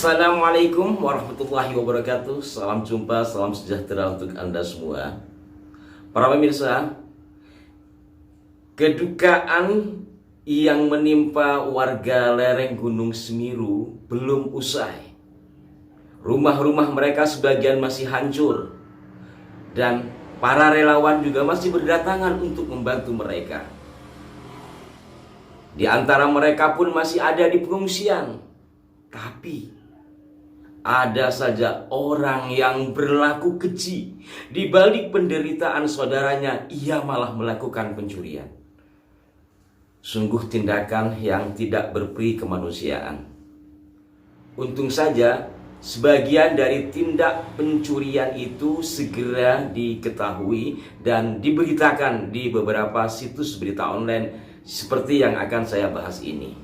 Assalamualaikum warahmatullahi wabarakatuh. Salam jumpa, salam sejahtera untuk Anda semua. Para pemirsa, kedukaan yang menimpa warga lereng Gunung Semeru belum usai. Rumah-rumah mereka sebagian masih hancur dan para relawan juga masih berdatangan untuk membantu mereka. Di antara mereka pun masih ada di pengungsian. Tapi ada saja orang yang berlaku keji. Di balik penderitaan saudaranya, ia malah melakukan pencurian. Sungguh tindakan yang tidak berperi kemanusiaan. Untung saja sebagian dari tindak pencurian itu segera diketahui dan diberitakan di beberapa situs berita online seperti yang akan saya bahas ini.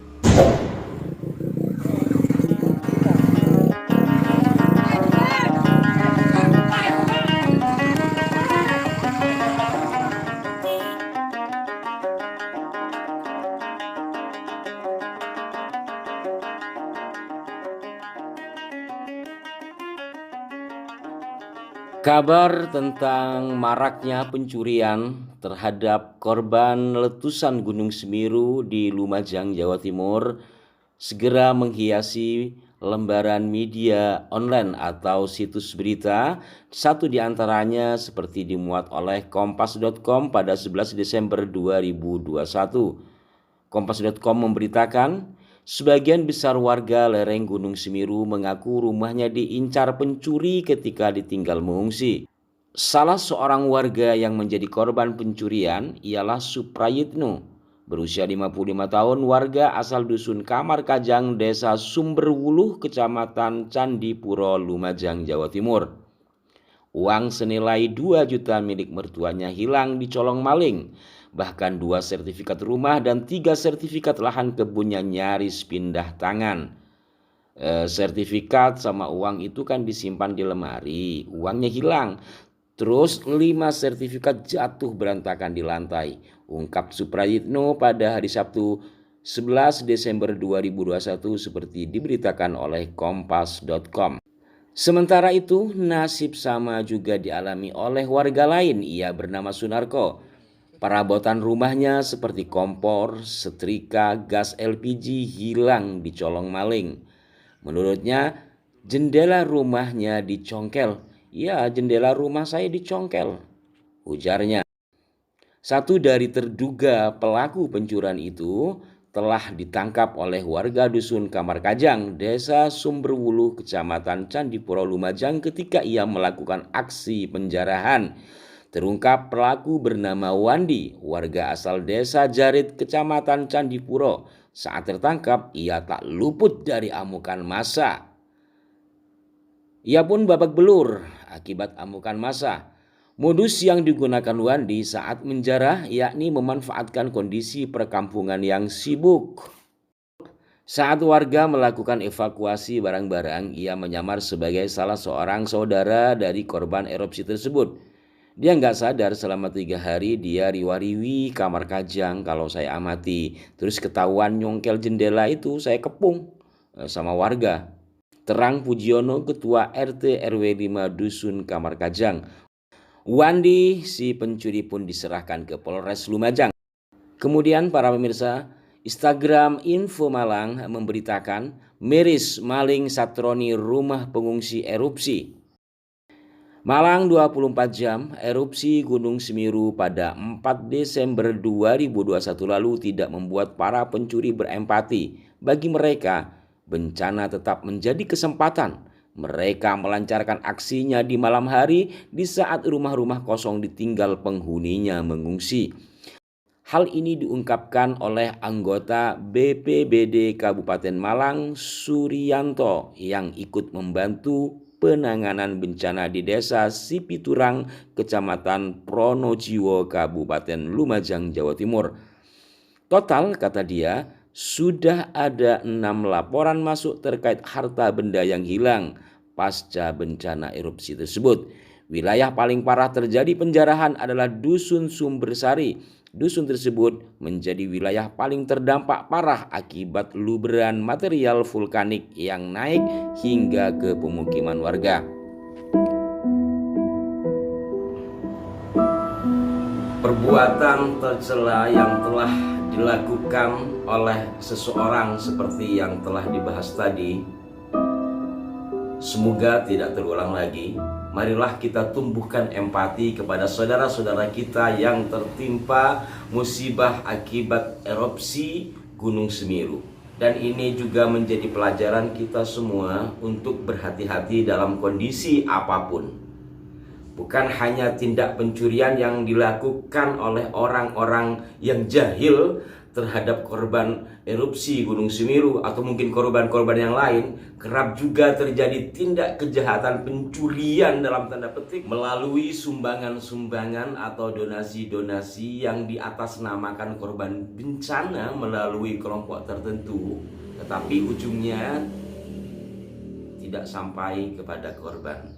Kabar tentang maraknya pencurian terhadap korban letusan Gunung Semeru di Lumajang, Jawa Timur segera menghiasi lembaran media online atau situs berita. Satu di antaranya seperti dimuat oleh Kompas.com pada 11 Desember 2021. Kompas.com memberitakan, sebagian besar warga lereng Gunung Semeru mengaku rumahnya diincar pencuri ketika ditinggal mengungsi. Salah seorang warga yang menjadi korban pencurian ialah Suprayitno, berusia 55 tahun, warga asal dusun Kamar Kajang, Desa Sumberwuluh, Kecamatan Candipuro, Lumajang, Jawa Timur. Uang senilai 2 juta milik mertuanya hilang dicolong maling. Bahkan 2 sertifikat rumah dan 3 sertifikat lahan kebunnya nyaris pindah tangan. Sertifikat sama uang itu kan disimpan di lemari, uangnya hilang. Terus 5 sertifikat jatuh berantakan di lantai, ungkap Suprayitno pada hari Sabtu 11 Desember 2021 seperti diberitakan oleh Kompas.com. Sementara itu, nasib sama juga dialami oleh warga lain. Ia bernama Sunarko. Perabotan rumahnya seperti kompor, setrika, gas LPG hilang dicolong maling. Menurutnya, jendela rumahnya dicongkel. Ya, jendela rumah saya dicongkel, ujarnya. Satu dari terduga pelaku pencurian itu telah ditangkap oleh warga dusun Kamar Kajang, Desa Sumberwuluh, Kecamatan Candipuro, Lumajang ketika ia melakukan aksi penjarahan. Terungkap pelaku bernama Wandi, warga asal Desa Jarit, Kecamatan Candipuro. Saat tertangkap, ia tak luput dari amukan massa. Ia pun babak belur akibat amukan massa. Modus yang digunakan Wandi saat menjarah yakni memanfaatkan kondisi perkampungan yang sibuk. Saat warga melakukan evakuasi barang-barang, ia menyamar sebagai salah seorang saudara dari korban erupsi tersebut. Dia nggak sadar selama 3 hari dia riwa-riwi Kamar Kajang kalau saya amati. Terus ketahuan nyongkel jendela itu saya kepung sama warga. Terang Pujiono, Ketua RT RW 5 Dusun Kamar Kajang. Wandi si pencuri pun diserahkan ke Polres Lumajang. Kemudian para pemirsa, Instagram Info Malang memberitakan miris maling satroni rumah pengungsi erupsi. Malang 24 jam, erupsi Gunung Semeru pada 4 Desember 2021 lalu tidak membuat para pencuri berempati. Bagi mereka, bencana tetap menjadi kesempatan. Mereka melancarkan aksinya di malam hari di saat rumah-rumah kosong ditinggal penghuninya mengungsi. Hal ini diungkapkan oleh anggota BPBD Kabupaten Malang, Suryanto, yang ikut membantu penanganan bencana di Desa Sipiturang, Kecamatan Pronojiwo, Kabupaten Lumajang, Jawa Timur. Total, kata dia, sudah ada 6 laporan masuk terkait harta benda yang hilang pasca bencana erupsi tersebut. Wilayah paling parah terjadi penjarahan adalah Dusun Sumbersari. Dusun tersebut menjadi wilayah paling terdampak parah akibat luberan material vulkanik yang naik hingga ke pemukiman warga. Perbuatan tercela yang telah dilakukan oleh seseorang seperti yang telah dibahas tadi, semoga tidak terulang lagi. Marilah kita tumbuhkan empati kepada saudara-saudara kita yang tertimpa musibah akibat erupsi Gunung Semeru. Dan ini juga menjadi pelajaran kita semua untuk berhati-hati dalam kondisi apapun. Bukan hanya tindak pencurian yang dilakukan oleh orang-orang yang jahil terhadap korban erupsi Gunung Semeru atau mungkin korban-korban yang lain, kerap juga terjadi tindak kejahatan pencurian dalam tanda petik melalui sumbangan-sumbangan atau donasi-donasi yang diatasnamakan korban bencana melalui kelompok tertentu, tetapi ujungnya tidak sampai kepada korban.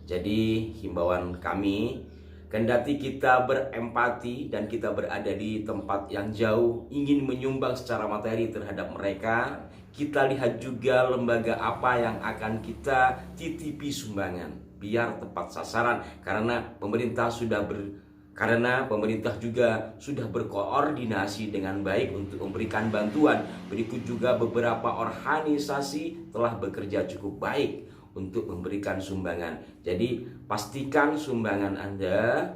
Jadi himbauan kami, kendati kita berempati dan kita berada di tempat yang jauh, ingin menyumbang secara materi terhadap mereka, kita lihat juga lembaga apa yang akan kita titipi sumbangan biar tepat sasaran, karena pemerintah juga sudah berkoordinasi dengan baik untuk memberikan bantuan. Berikut juga beberapa organisasi telah bekerja cukup baik untuk memberikan sumbangan. Jadi pastikan sumbangan Anda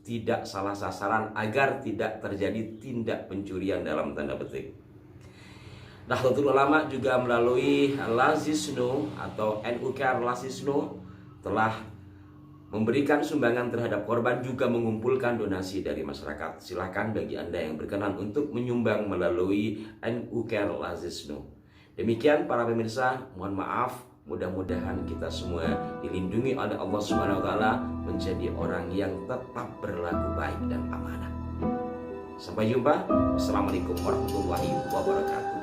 tidak salah sasaran agar tidak terjadi tindak pencurian dalam tanda petik. Nahdlatul Ulama juga melalui Lazisnu atau NUKR Lazisnu telah memberikan sumbangan terhadap korban, juga mengumpulkan donasi dari masyarakat. Silakan bagi Anda yang berkenan untuk menyumbang melalui NUKR Lazisnu. Demikian para pemirsa, mohon maaf. Mudah-mudahan kita semua dilindungi oleh Allah Subhanahu wa taala menjadi orang yang tetap berlaku baik dan amanah. Sampai jumpa. Wassalamualaikum warahmatullahi wabarakatuh.